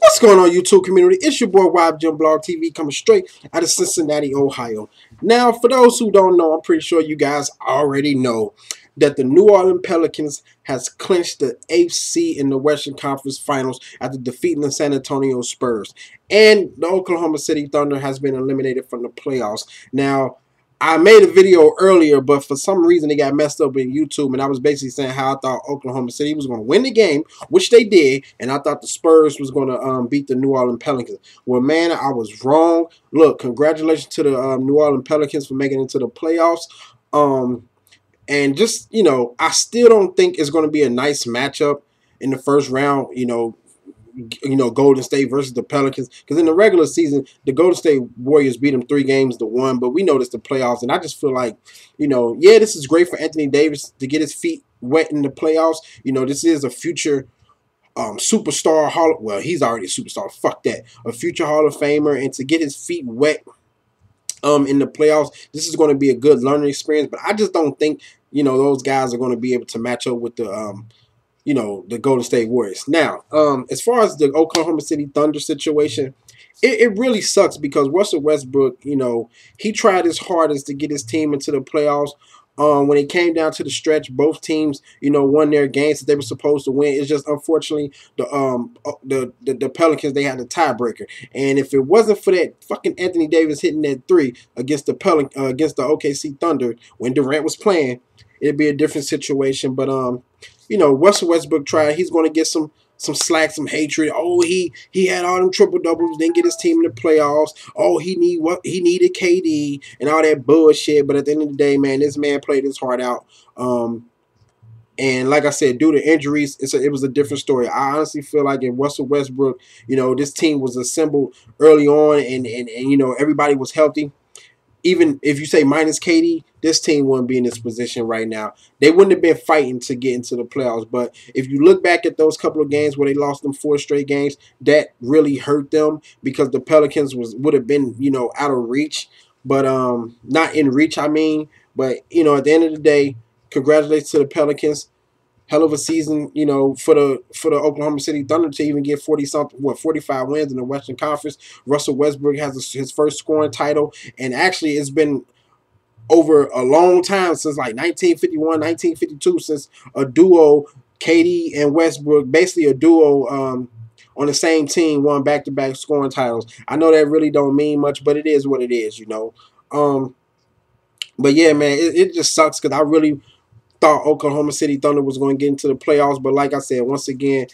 What's going on, YouTube community? It's your boy YfgmBlogTv coming straight out of Cincinnati, Ohio. Now, for those who don't know, I'm pretty sure you guys already know that the New Orleans Pelicans has clinched the 8th seed in the Western Conference Finals after defeating the San Antonio Spurs. And the Oklahoma City Thunder has been eliminated from the playoffs. Now, I made a video earlier, but for some reason it got messed up in YouTube, and I was basically saying how I thought Oklahoma City was going to win the game, which they did, and I thought the Spurs was going to beat the New Orleans Pelicans. Well, man, I was wrong. Look, congratulations to the New Orleans Pelicans for making it into the playoffs. And just, I still don't think it's going to be a nice matchup in the first round, Golden State versus the Pelicans, because in the regular season the Golden State Warriors beat them 3-1, but we know this the playoffs, and I just feel like, yeah, this is great for Anthony Davis to get his feet wet in the playoffs. This is a future superstar, well, he's already a superstar, fuck that, a future Hall of Famer, and to get his feet wet in the playoffs, this is going to be a good learning experience. But I just don't think those guys are going to be able to match up with the the Golden State Warriors. Now, as far as the Oklahoma City Thunder situation, it really sucks because Russell Westbrook, he tried his hardest to get his team into the playoffs. When it came down to the stretch, both teams, won their games that they were supposed to win. It's just unfortunately the Pelicans, they had a tiebreaker, and if it wasn't for that fucking Anthony Davis hitting that 3 against the OKC Thunder when Durant was playing, it'd be a different situation. But Russell Westbrook tried. He's going to get some slack, some hatred. Oh, he had all them triple doubles, didn't get his team in the playoffs. Oh, he needed KD and all that bullshit. But at the end of the day, man, this man played his heart out. And like I said, due to injuries, it was a different story. I honestly feel like if Russell Westbrook, this team was assembled early on, and everybody was healthy, even if you say minus KD, this team wouldn't be in this position right now. They wouldn't have been fighting to get into the playoffs. But if you look back at those couple of games where they lost them 4 straight games, that really hurt them because the Pelicans would have been, out of reach. But not in reach, I mean. But, at the end of the day, congratulations to the Pelicans. Hell of a season, for the Oklahoma City Thunder to even get 45 wins in the Western Conference. Russell Westbrook has his first scoring title, and actually it's been over a long time, since like 1951, 1952, since a duo, KD and Westbrook, basically a duo on the same team, won back-to-back scoring titles. I know that really don't mean much, but it is what it is, But yeah, man, it just sucks because I really thought Oklahoma City Thunder was going to get into the playoffs. But like I said, once again,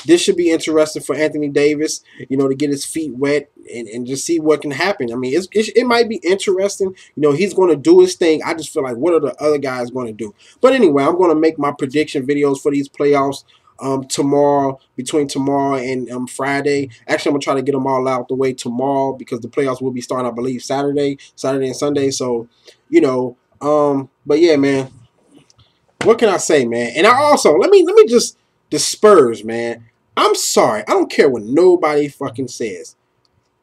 this should be interesting for Anthony Davis, to get his feet wet and just see what can happen. I mean, it might be interesting. He's going to do his thing. I just feel like, what are the other guys going to do? But anyway, I'm going to make my prediction videos for these playoffs between tomorrow and Friday. Actually, I'm going to try to get them all out the way tomorrow because the playoffs will be starting, I believe, Saturday and Sunday. So, but yeah, man. What can I say, man? And I also, let me just, the Spurs, man. I'm sorry. I don't care what nobody fucking says.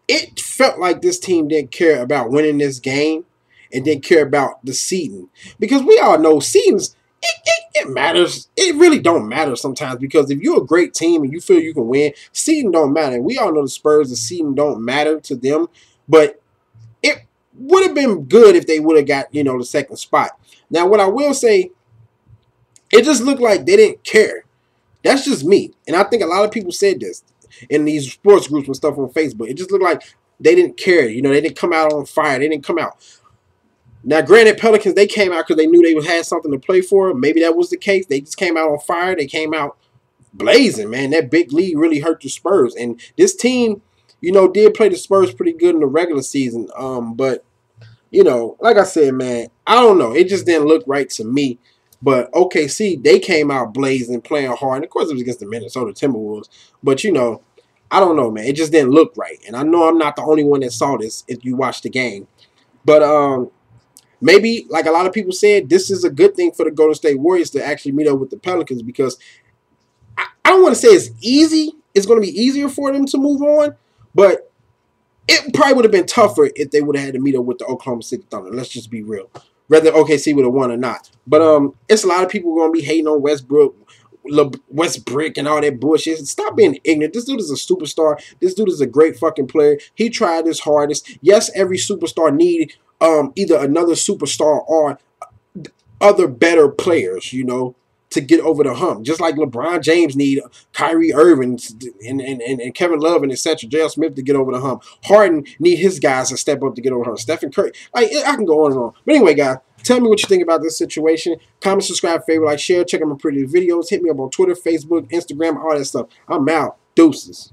It felt like this team didn't care about winning this game and didn't care about the seeding. Because we all know seedings, it matters. It really don't matter sometimes, because if you're a great team and you feel you can win, seeding don't matter. We all know the Spurs, the seeding don't matter to them. But it would have been good if they would have got, the second spot. Now, what I will say, it just looked like they didn't care. That's just me. And I think a lot of people said this in these sports groups and stuff on Facebook. It just looked like they didn't care. They didn't come out on fire. They didn't come out. Now, granted, Pelicans, they came out because they knew they had something to play for. Maybe that was the case. They just came out on fire. They came out blazing, man. That big lead really hurt the Spurs. And this team, did play the Spurs pretty good in the regular season. But, like I said, man, I don't know. It just didn't look right to me. But OKC, they came out blazing, playing hard. And of course, it was against the Minnesota Timberwolves. But, I don't know, man. It just didn't look right. And I know I'm not the only one that saw this if you watched the game. But maybe, like a lot of people said, this is a good thing for the Golden State Warriors to actually meet up with the Pelicans, because I don't want to say it's easy. It's going to be easier for them to move on. But it probably would have been tougher if they would have had to meet up with the Oklahoma City Thunder. Let's just be real. Whether OKC would have won or not. But it's a lot of people going to be hating on Westbrook. Westbrook and all that bullshit. Stop being ignorant. This dude is a superstar. This dude is a great fucking player. He tried his hardest. Yes, every superstar need either another superstar or other better players, you know, to get over the hump. Just like LeBron James need Kyrie Irving and Kevin Love and etc. J.L. Smith to get over the hump. Harden need his guys to step up to get over the hump. Stephen Curry. Like, I can go on and on. But anyway, guys, tell me what you think about this situation. Comment, subscribe, favorite, like, share. Check out my pretty videos. Hit me up on Twitter, Facebook, Instagram, all that stuff. I'm out. Deuces.